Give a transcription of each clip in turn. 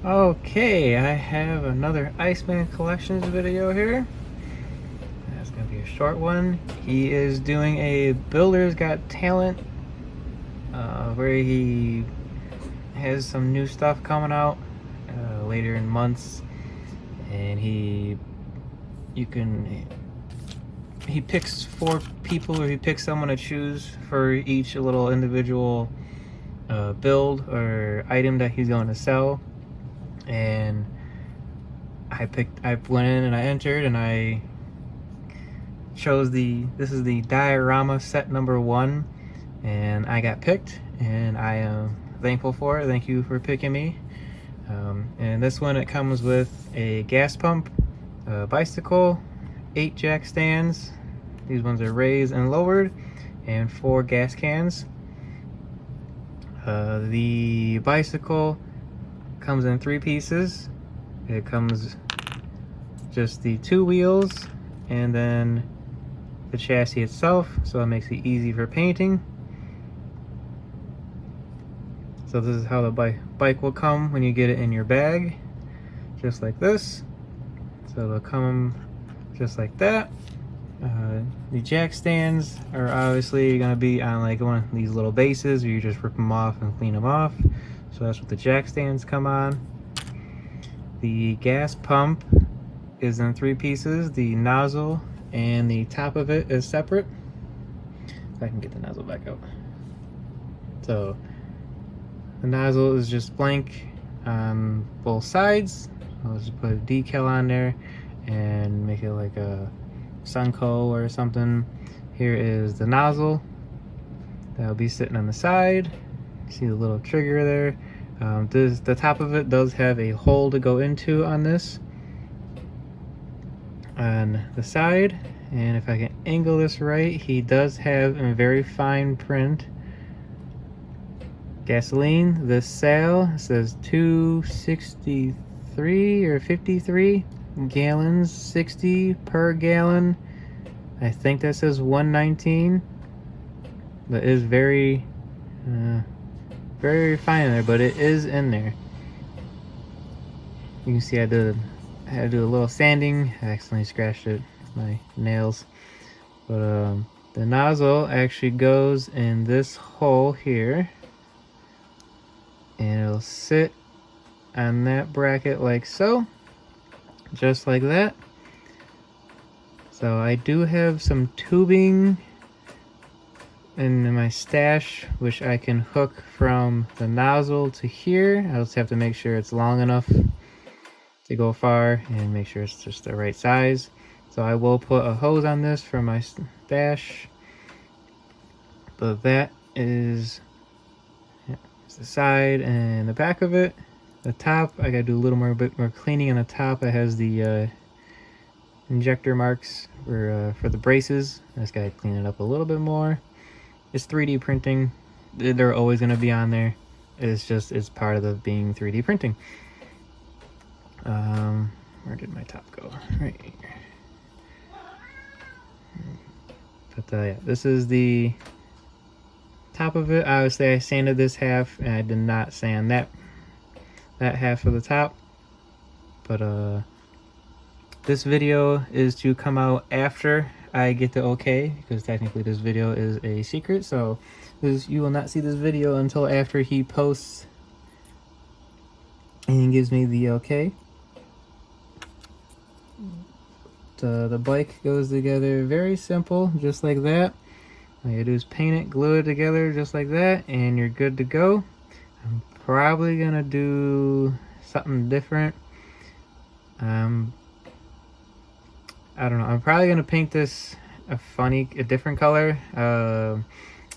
Okay, I have another Iceman Collections video here. That's gonna be a short one. He is doing a Builder's Got Talent, where he has some new stuff coming out later in months, and he picks 4 people, or he picks someone to choose for each little individual build or item that he's going to sell. And I went in and I entered and I chose this is the diorama set number 1, and I got picked, and I am thankful for it. Thank you for picking me. And this one, it comes with a gas pump, a bicycle, 8 jack stands. These ones are raised and lowered, and 4 gas cans. The bicycle comes in 3 pieces. It comes just the 2 wheels and then the chassis itself, so it makes it easy for painting. So this is how the bike will come when you get it in your bag, just like this. So it'll come just like that. The jack stands are obviously going to be on like one of these little bases where you just rip them off and clean them off. So that's what the jack stands come on. The gas pump is in 3 pieces. The nozzle and the top of it is separate. If I can get the nozzle back out. So the nozzle is just blank on both sides. I'll just put a decal on there and make it like a Sunco or something. Here is the nozzle that'll be sitting on the side. See the little trigger there. The top of it does have a hole to go into on this on the side, and if I can angle this right, he does have in very fine print gasoline. The sale says 263 or 53 gallons, 60 per gallon. I think that says 119. That is very fine in there, but it is in there. You can see I had to do a little sanding. I accidentally scratched it with my nails. But the nozzle actually goes in this hole here, and it'll sit on that bracket like so, just like that. So I do have some tubing in my stash, which I can hook from the nozzle to here. I just have to make sure it's long enough to go far and make sure it's just the right size. So I will put a hose on this for my stash. But that is the side and the back of it. The top, I gotta do a little bit more cleaning on the top. It has the injector marks for the braces. I just gotta clean it up a little bit more. It's 3D printing. They're always gonna be on there. It's part of the being 3D printing. Where did my top go? Right here. But yeah, this is the top of it. Obviously, I sanded this half, and I did not sand that half of the top. But this video is to come out after I get the okay, because technically this video is a secret. So you will not see this video until after he posts and gives me the okay. The bike goes together very simple, just like that. All you do is paint it, glue it together just like that, and you're good to go. I'm probably gonna do something different. I don't know. I'm probably gonna paint this a different color.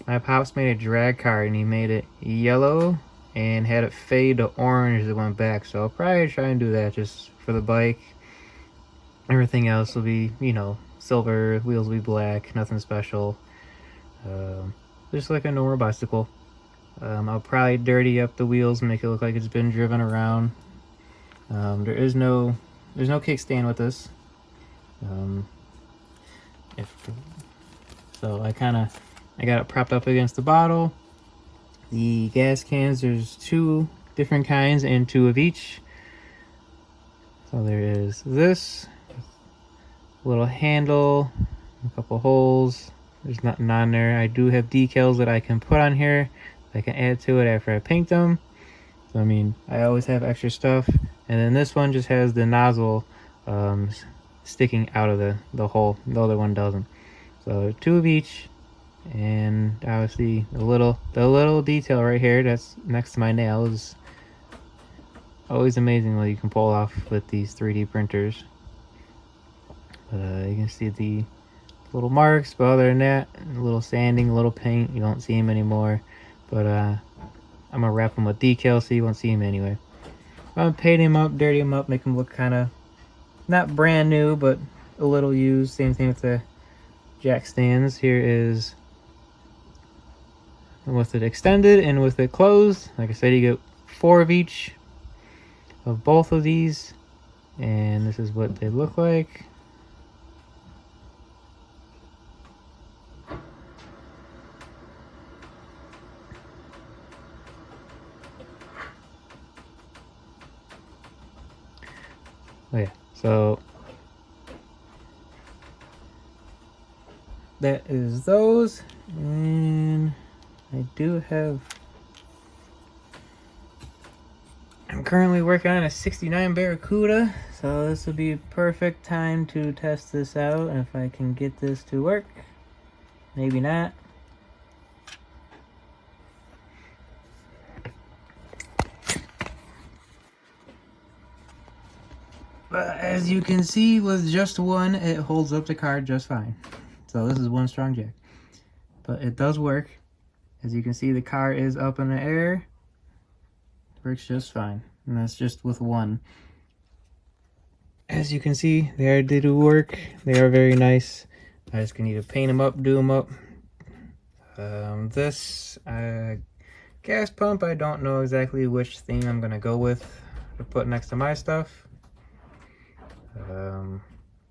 My pops made a drag car, and he made it yellow and had it fade to orange as it went back. So I'll probably try and do that just for the bike. Everything else will be, silver. Wheels will be black. Nothing special. Just like a normal bicycle. I'll probably dirty up the wheels and make it look like it's been driven around. There's no kickstand with this. So I got it propped up against the bottle. The gas cans, there's 2 different kinds and 2 of each. So there is this little handle, a couple holes. There's nothing on there. I do have decals that I can put on here. I can add to it after I paint them. So I mean, I always have extra stuff. And then this one just has the nozzle sticking out of the hole. The other one doesn't. So 2 of each. And obviously the little detail right here that's next to my nail is always amazing what you can pull off with these 3D printers. You can see the little marks, but other than that, a little sanding, a little paint, you don't see them anymore. But I'm gonna wrap them with decals so you won't see them anyway. I'm gonna paint them up, dirty them up, make them look kind of not brand new, but a little used. Same thing with the jack stands. Here is with it extended and with it closed. Like I said, you get 4 of each of both of these, and this is what they look like. Oh yeah, so that is those, and I do have, I'm currently working on a 69 Barracuda, so this will be perfect time to test this out if I can get this to work. Maybe not. But as you can see, with just one, it holds up the car just fine. So this is one strong jack. But it does work. As you can see, the car is up in the air. Works just fine. And that's just with one. As you can see, they do work. They are very nice. I just need to paint them up, do them up. This gas pump, I don't know exactly which theme I'm going to go with to put next to my stuff.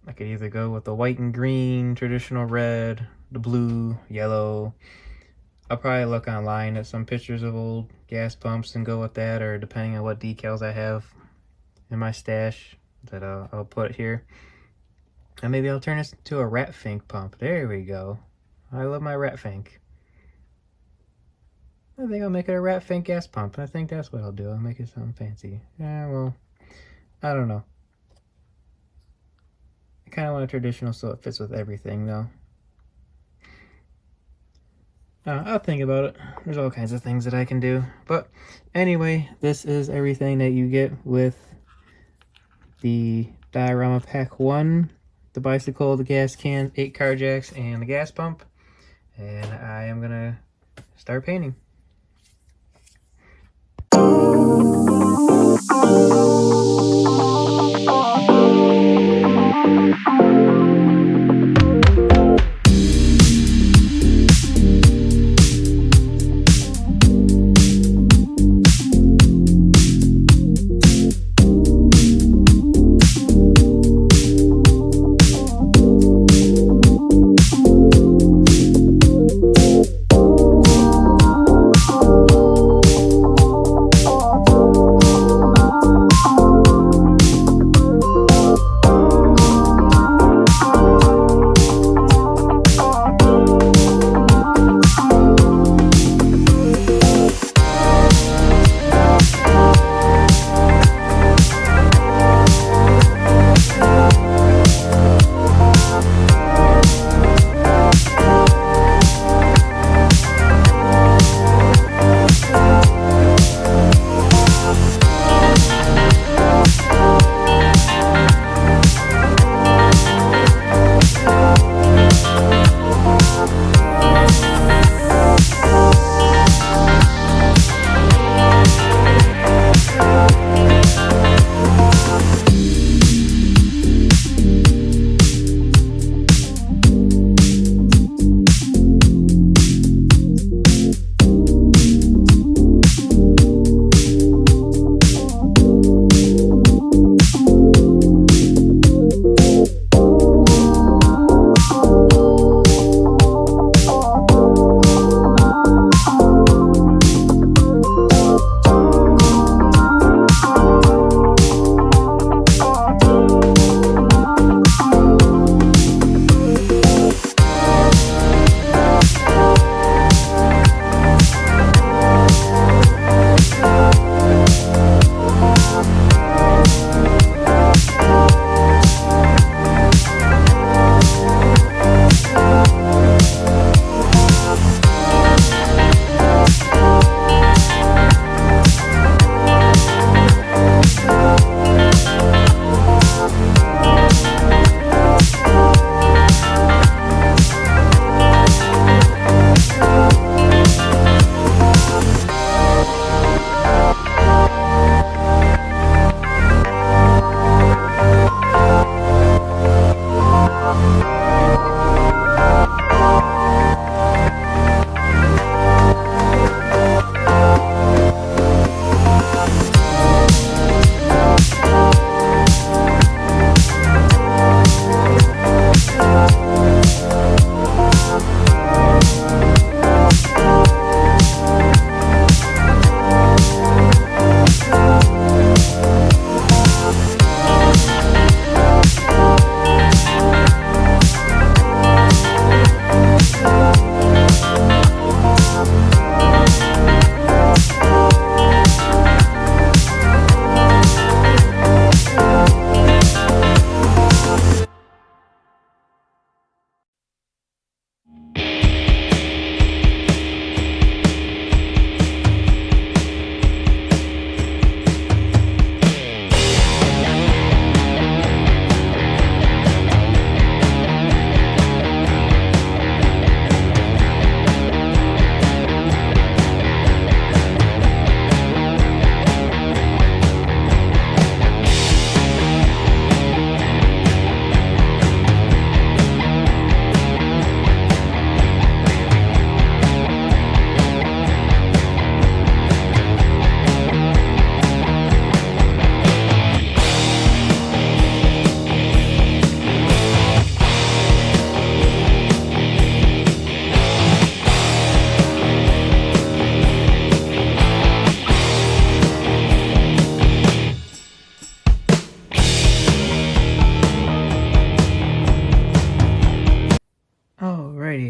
I could either go with the white and green, traditional red, the blue, yellow. I'll probably look online at some pictures of old gas pumps and go with that, or depending on what decals I have in my stash that I'll put here. And maybe I'll turn this into a rat fink pump. There we go. I love my rat fink. I think I'll make it a rat fink gas pump. I think that's what I'll do. I'll make it something fancy. Yeah, well, I don't know. I kind of want a traditional so it fits with everything, though. I'll think about it. There's all kinds of things that I can do. But anyway, this is everything that you get with the Diorama Pack 1. The bicycle, the gas can, 8 car jacks, and the gas pump. And I am going to start painting.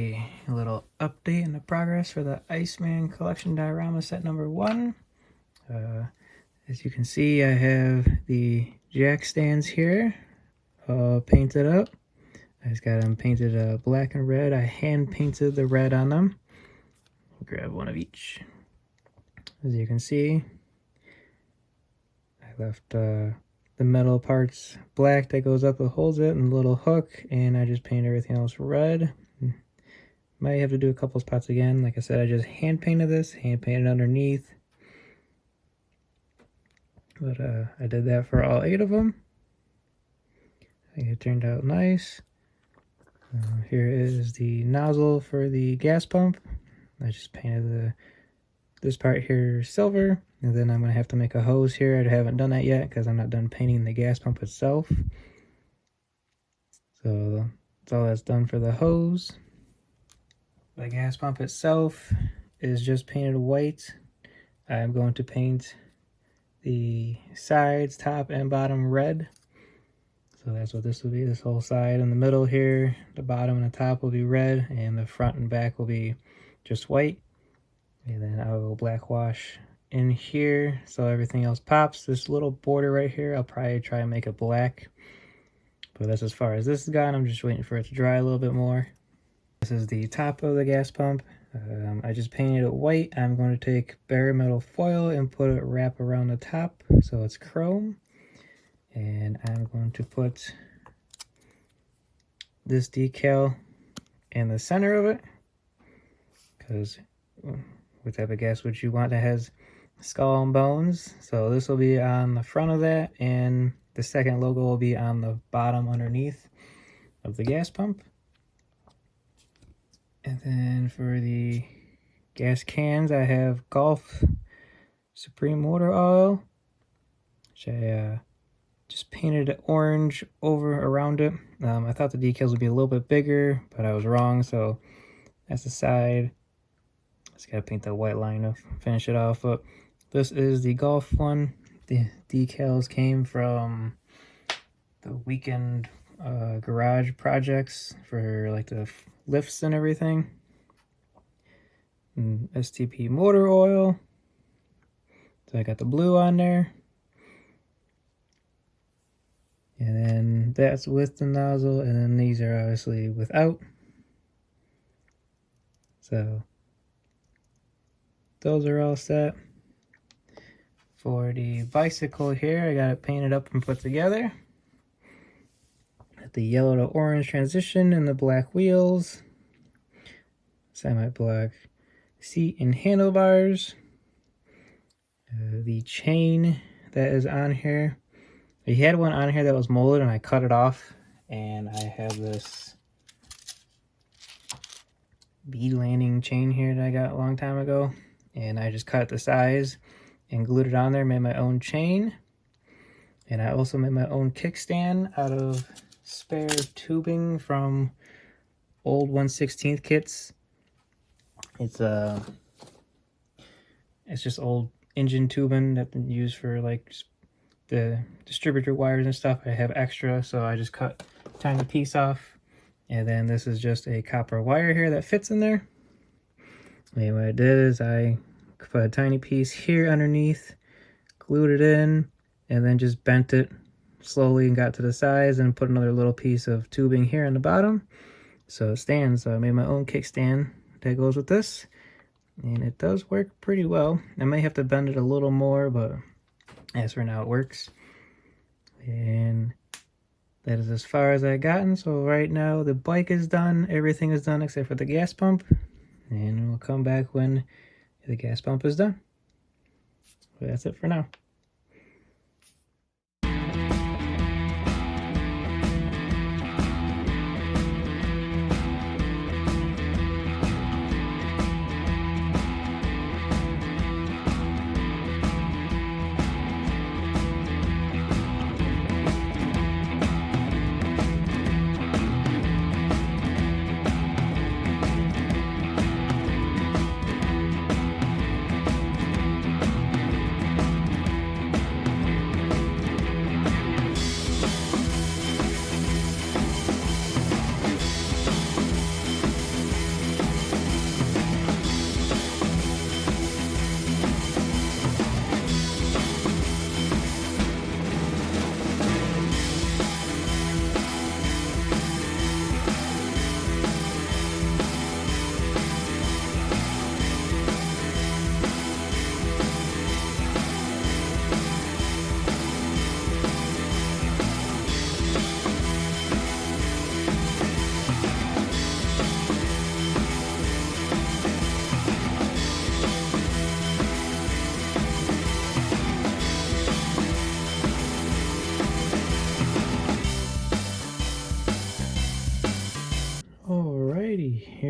Okay, a little update on the progress for the Iceman collection diorama set number 1. As you can see, I have the jack stands here painted up. I just got them painted black and red. I hand painted the red on them. Grab one of each. As you can see, I left the metal parts black that goes up that holds it and the little hook, and I just painted everything else red. Might have to do a couple spots again. Like I said, I just hand painted this, hand painted underneath. But I did that for all 8 of them. I think it turned out nice. Here is the nozzle for the gas pump. I just painted this part here silver, and then I'm going to have to make a hose here. I haven't done that yet because I'm not done painting the gas pump itself. So that's all that's done for the hose. The gas pump itself is just painted white. I'm going to paint the sides, top and bottom red. So that's what this will be. This whole side in the middle here, the bottom and the top will be red, and the front and back will be just white. And then I will black wash in here so everything else pops. This little border right here, I'll probably try and make it black. But that's as far as this has gone. I'm just waiting for it to dry a little bit more. This is the top of the gas pump. I just painted it white. I'm going to take bare metal foil and put it wrap around the top so it's chrome. And I'm going to put this decal in the center of it, because what type of gas would you want that has skull and bones? So this will be on the front of that, and the second logo will be on the bottom underneath of the gas pump. And then for the gas cans, I have Gulf Supreme Motor Oil, which I just painted it orange over around it. I thought the decals would be a little bit bigger, but I was wrong. So that's the side. Just gotta paint that white line to finish it off. But this is the Golf one. The decals came from the weekend garage projects for like the lifts and everything. And STP motor oil. So I got the blue on there. And then that's with the nozzle, and then these are obviously without. So those are all set. For the bicycle here, I got it painted up and put together. Got the yellow to orange transition and the black wheels. Semi-black seat and handlebars. The chain that is on here. I had one on here that was molded and I cut it off, and I have this bead landing chain here that I got a long time ago, and I just cut the size and glued it on there, made my own chain. And I also made my own kickstand out of spare tubing from old 1/16 kits. It's just old engine tubing that been used for like the distributor wires and stuff. I have extra, so I just cut a tiny piece off. And then this is just a copper wire here that fits in there. And what I did is I put a tiny piece here underneath, glued it in, and then just bent it slowly and got to the size, and put another little piece of tubing here on the bottom so it stands. So I made my own kickstand that goes with this, and it does work pretty well. I may have to bend it a little more, but as for now it works. And that is as far as I've gotten. So right now the bike is done, everything is done except for the gas pump, and we'll come back when the gas pump is done. But that's it for now.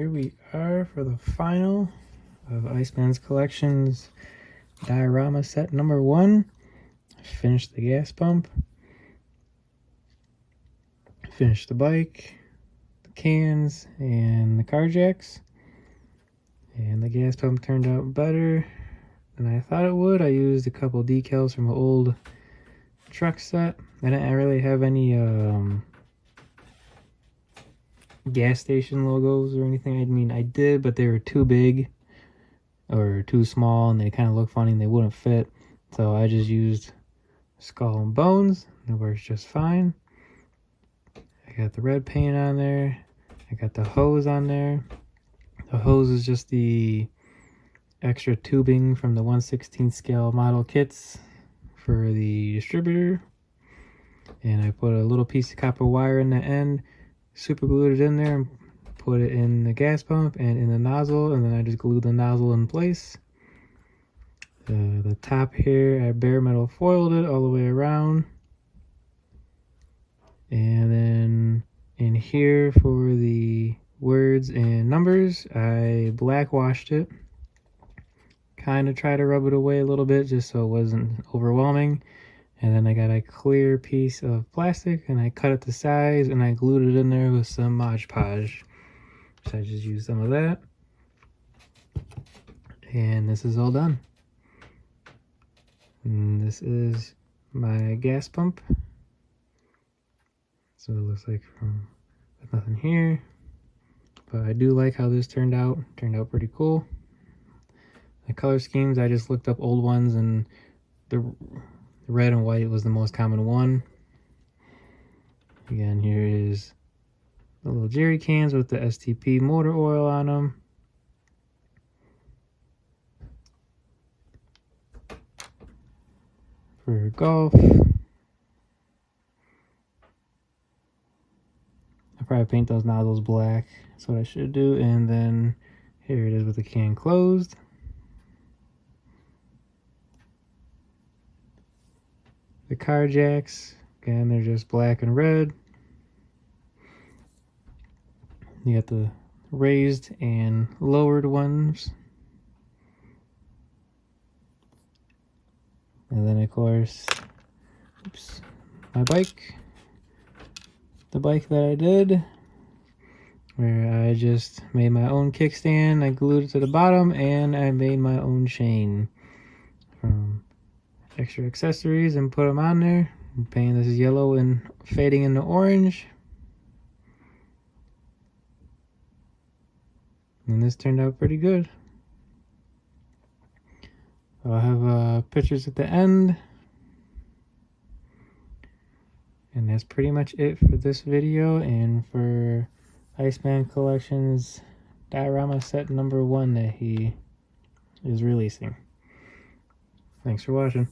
here we are for the final of Iceman's Collection's diorama set number 1. Finished the gas pump, finished the bike, the cans, and the car jacks. And the gas pump turned out better than I thought it would. I used a couple decals from an old truck set. I didn't really have any gas station logos or anything. I mean, I did, but they were too big or too small, and they kind of look funny and they wouldn't fit. So I just used skull and bones. It works just fine. I got the red paint on there. I got the hose on there. The hose is just the extra tubing from the 1/16 scale model kits for the distributor. And I put a little piece of copper wire in the end, super glued it in there, and put it in the gas pump and in the nozzle, and then I just glued the nozzle in place. The top here, I bare metal foiled it all the way around. And then in here for the words and numbers, I black washed it. Kind of try to rub it away a little bit just so it wasn't overwhelming. And then I got a clear piece of plastic and I cut it to size and I glued it in there with some Mod Podge. So I just used some of that. And this is all done. And this is my gas pump. So it looks like with nothing here. But I do like how this turned out. Turned out pretty cool. The color schemes, I just looked up old ones, and the red and white was the most common one. Again, here is the little jerry cans with the STP motor oil on them. For golf, I'll probably paint those nozzles black. That's what I should do. And then here it is with the can closed. The car jacks, again, they're just black and red. You got the raised and lowered ones. And then, of course, oops, my bike. The bike that I did, where I just made my own kickstand. I glued it to the bottom, and I made my own chain from extra accessories and put them on there. I'm painting this yellow and fading into orange. And this turned out pretty good. I'll have pictures at the end. And that's pretty much it for this video and for Iceman Collection's diorama set number 1 that he is releasing. Thanks for watching.